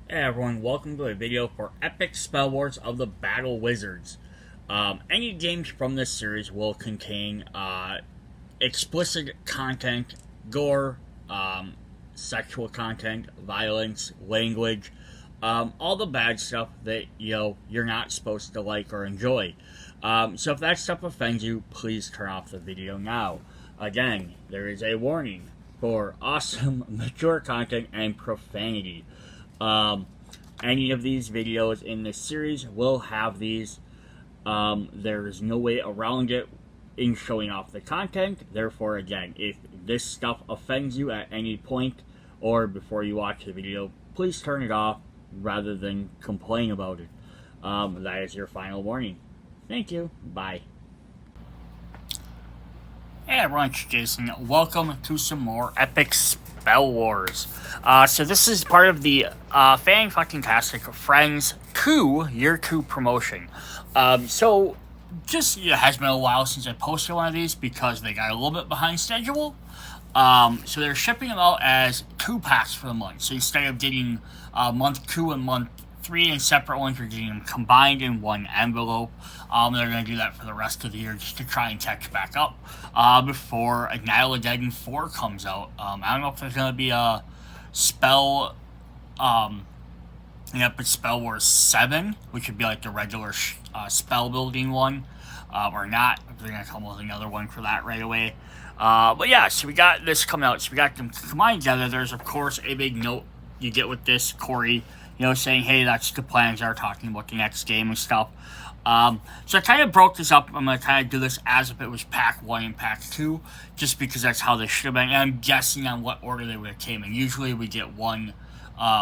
Hey everyone, welcome to a video for Epic Spell Wars of the Battle Wizards. Any games from this series will contain explicit content, gore, sexual content, violence, language, all the bad stuff that you're not supposed to like or enjoy. So if that stuff offends you, please turn off the video now. Again, there is a warning for awesome, mature content and profanity. Any of these videos in this series will have these. There is no way around it in showing off the content. Therefore, again, if this stuff offends you at any point or before you watch the video, please turn it off rather than complain about it. That is your final warning. Thank you. Bye. Hey everyone, it's Jason. Welcome to some more Epic Spell Wars. So this is part of the F-ingtastic Friends Year 2 promotion. So just it has been a while since I posted one of these because they got a little bit behind schedule. So they're shipping them out as 2 packs for the month. So instead of getting month 2 and month 3 in separate ones, you're getting them combined in one envelope. They're going to do that for the rest of the year just to try and catch back up before Annihilated 4 comes out. I don't know if there's going to be a spell, Epic Spell Wars 7, which would be like the regular spell building one, or not. They're going to come with another one for that right away. But yeah, so we got this coming out. So we got them combined together. There's, of course, a big note you get with this, Corey, saying, hey, that's the plans are talking about the next game and stuff. So I kind of broke this up. I'm going to kind of do this as if it was pack 1 and pack 2, just because that's how they should have been. And I'm guessing on what order they would have came in. Usually we get one,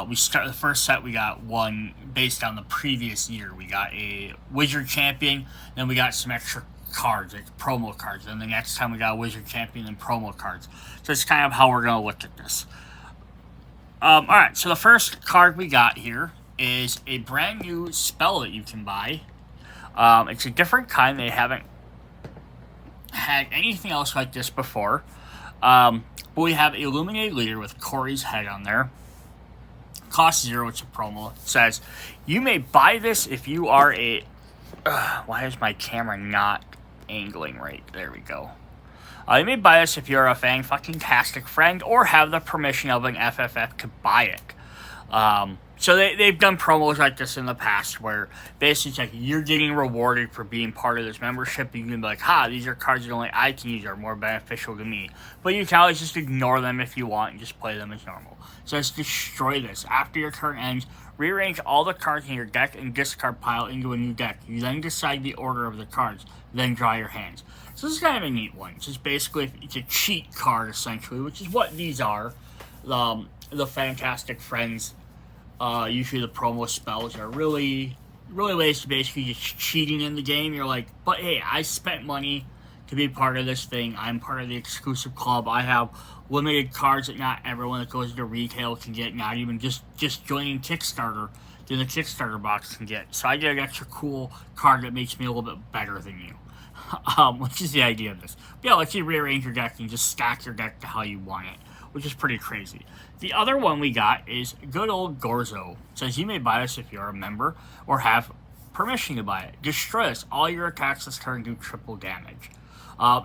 we start the first set, we got one based on the previous year. We got a Wizard Champion, then we got some extra cards, like promo cards. And the next time we got a Wizard Champion and promo cards. So it's kind of how we're going to look at this. Alright, so the first card we got here is a brand new spell that you can buy. It's a different kind. They haven't had anything else like this before. But we have Illuminated Leader with Corey's head on there. Cost 0, it's a promo. It says, you may buy this if you are a... why is my camera not angling right? There we go. You may buy this if you're a F-ingtastic friend or have the permission of an FFF to buy it. So they've done promos like this in the past where basically it's like you're getting rewarded for being part of this membership. You can be like, these are cards that only I can use, are more beneficial to me. But you can always just ignore them if you want and just play them as normal. So let's destroy this. After your turn ends, rearrange all the cards in your deck and discard pile into a new deck. You then decide the order of the cards, then draw your hands. So this is kind of a neat one. It's just basically, it's a cheat card essentially, which is what these are. The Fantastic Friends, usually the promo spells are really ways to basically just cheating in the game. You're like, but hey, I spent money to be part of this thing. I'm part of the exclusive club. I have limited cards that not everyone that goes to retail can get, not even just joining Kickstarter, then the Kickstarter box can get. So I get an extra cool card that makes me a little bit better than you. Which is the idea of this. But yeah, let's you rearrange your deck and just stack your deck to how you want it, which is pretty crazy. The other one we got is good old Gorzo. It says you may buy this if you're a member or have permission to buy it. Destroy this. All your attacks this turn do triple damage.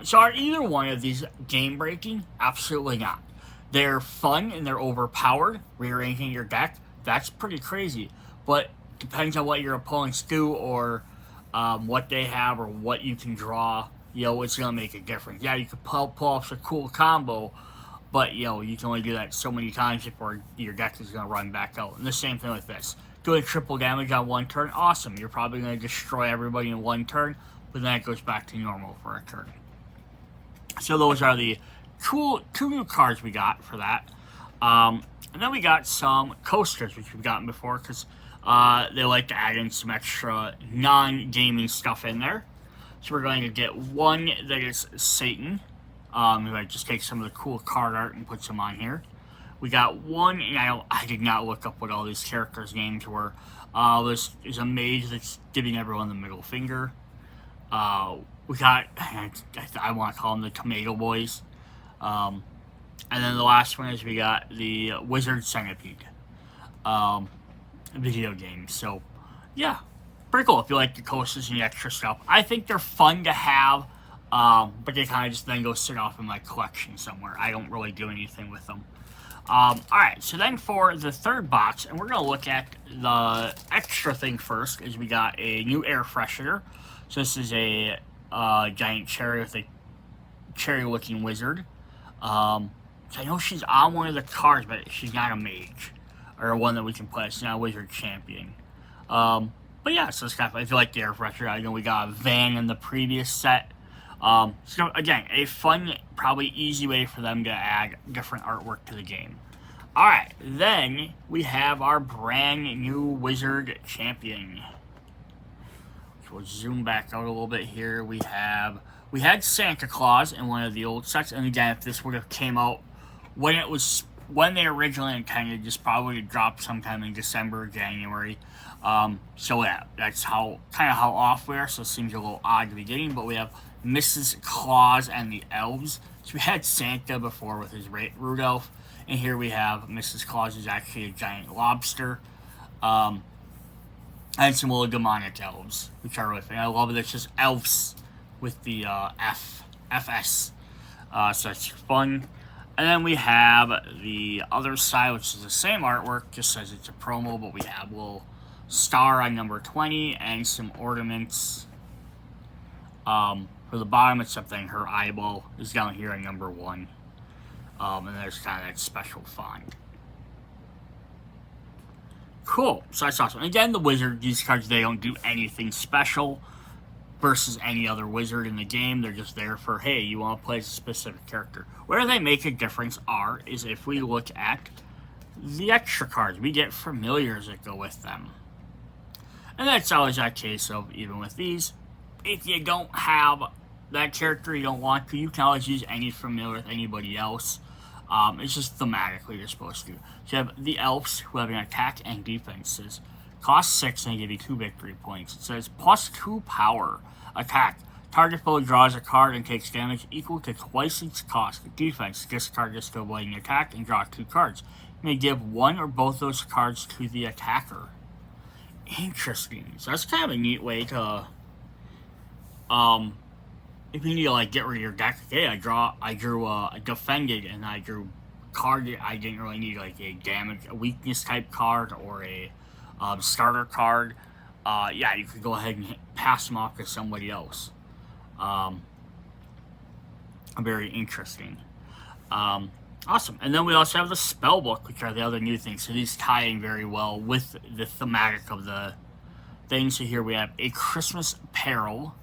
So are either one of these game breaking? Absolutely not. They're fun and they're overpowered. Rearranging your deck, that's pretty crazy. But depends on what your opponents do or what they have or what you can draw, it's going to make a difference. Yeah, you could pull off a cool combo, but, you can only do that so many times before your deck is going to run back out. And the same thing with this. Doing triple damage on one turn, awesome. You're probably going to destroy everybody in one turn, but then it goes back to normal for a turn. So those are the two new cards we got for that. And then we got some coasters, which we've gotten before, because they like to add in some extra non-gaming stuff in there. So we're going to get one that is Satan. I just take some of the cool card art and put some on here. We got one, and I did not look up what all these characters' names were. This is a mage that's giving everyone the middle finger. We got, I want to call them the Tomato Boys. And then the last one is we got the Wizard Centipede. video games. So, yeah, pretty cool if you like the coasters and the extra stuff. I think they're fun to have, but they kind of just then go sit off in my collection somewhere. I don't really do anything with them. Alright, so then for the third box, and we're going to look at the extra thing first, is we got a new air freshener. So this is a giant cherry with a cherry-looking wizard. So I know she's on one of the cards, but she's not a mage. Or one that we can play. She's not a wizard champion. But yeah, so it's kind of, I feel like the air freshener. I know we got a van in the previous set. So again, a fun, probably easy way for them to add different artwork to the game. Alright, then we have our brand new Wizard Champion. So we'll zoom back out a little bit here. We had Santa Claus in one of the old sets, and again, if this would have came out when they originally intended, just probably dropped sometime in December or January. So yeah, that's kind of how off we are, so it seems a little odd to be getting, but we have Mrs. Claus and the elves. So we had Santa before with his Rudolph, and here we have Mrs. Claus, who's actually a giant lobster, and some little demonic elves, which are really fun. I love it. It's just elves with the FS, so that's fun. And then we have the other side, which is the same artwork, just says it's a promo, but we have a little star on number 20 and some ornaments for the bottom, except then her eyeball is down here on number 1. And there's kind of that special font. Cool, so that's awesome. And again, the wizard, these cards, they don't do anything special versus any other wizard in the game. They're just there for, hey, you want to play as a specific character. Where they make a difference is if we look at the extra cards. We get familiars that go with them. And that's always that case of, even with these, if you don't have that character you don't want to, you can always use any familiar with anybody else. It's just thematically you're supposed to. So you have the elves, who have an attack and defenses. Cost 6 and they give you 2 victory points. It says plus 2 power. Attack. Target foe draws a card and takes damage equal to twice its cost. Defense. Discard this to avoid an attack and draw 2 cards. You may give one or both those cards to the attacker. Interesting. So that's kind of a neat way to, if you need to like get rid of your deck, okay, I drew a defended and I drew card. I didn't really need like a weakness type card or a starter card. Yeah, you could go ahead and pass them off to somebody else. Very interesting. Awesome. And then we also have the spell book, which are the other new things. So these tie in very well with the thematic of the thing. So here we have a Christmas Peril.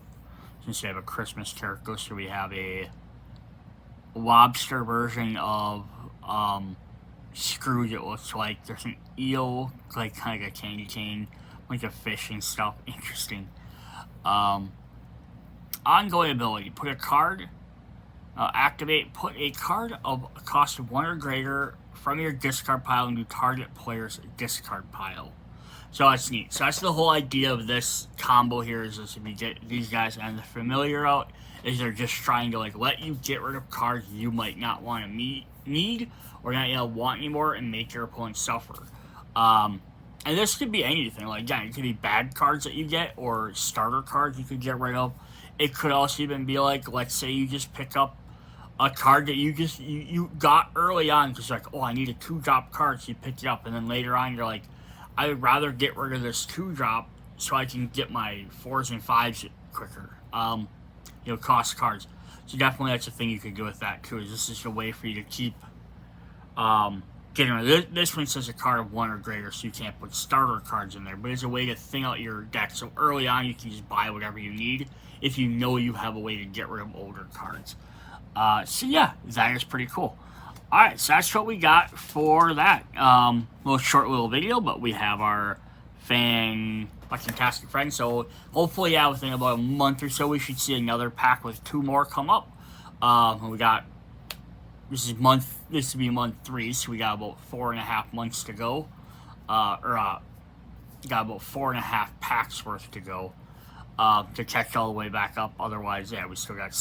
Since we have a Christmas character, so we have a lobster version of Scrooge, it looks like. There's an eel, like kind of like a candy cane, like a fish and stuff. Interesting. Ongoing ability. Put a card, activate, put a card of a cost of 1 or greater from your discard pile into target player's discard pile. So that's neat. So that's the whole idea of this combo here, is if you get these guys and the familiar out, is they're just trying to like let you get rid of cards you might not want to need or not want anymore and make your opponent suffer. And this could be anything. Like, again, it could be bad cards that you get or starter cards you could get rid of. It could also even be like, let's say you just pick up a card that you got early on because like, oh, I need a 2-drop card, so you pick it up, and then later on you're like, I would rather get rid of this 2-drop so I can get my 4s and 5s quicker. Cost cards. So definitely that's a thing you could do with that too. Is this is a way for you to keep getting rid of this one says a card of 1 or greater, so you can't put starter cards in there. But it's a way to thin out your deck. So early on you can just buy whatever you need if you know you have a way to get rid of older cards. So yeah, that is pretty cool. Alright, so that's what we got for that. Short little video, but we have our F-ingtastic friend. So hopefully, yeah, within about a month or so, we should see another pack with 2 more come up. We got this will be month 3, so we got about 4.5 months to go. Got about 4.5 packs worth to go to catch all the way back up. Otherwise, yeah, we still got.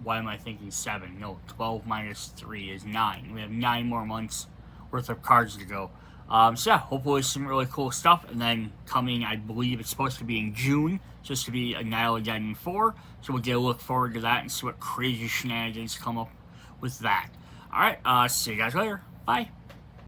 Why am I thinking 7? No, 12 minus 3 is 9. We have 9 more months worth of cards to go. So yeah, hopefully some really cool stuff. And then coming, I believe it's supposed to be in June, just to be Annihilageddon 4. So we'll get a look forward to that and see what crazy shenanigans come up with that. Alright, see you guys later. Bye.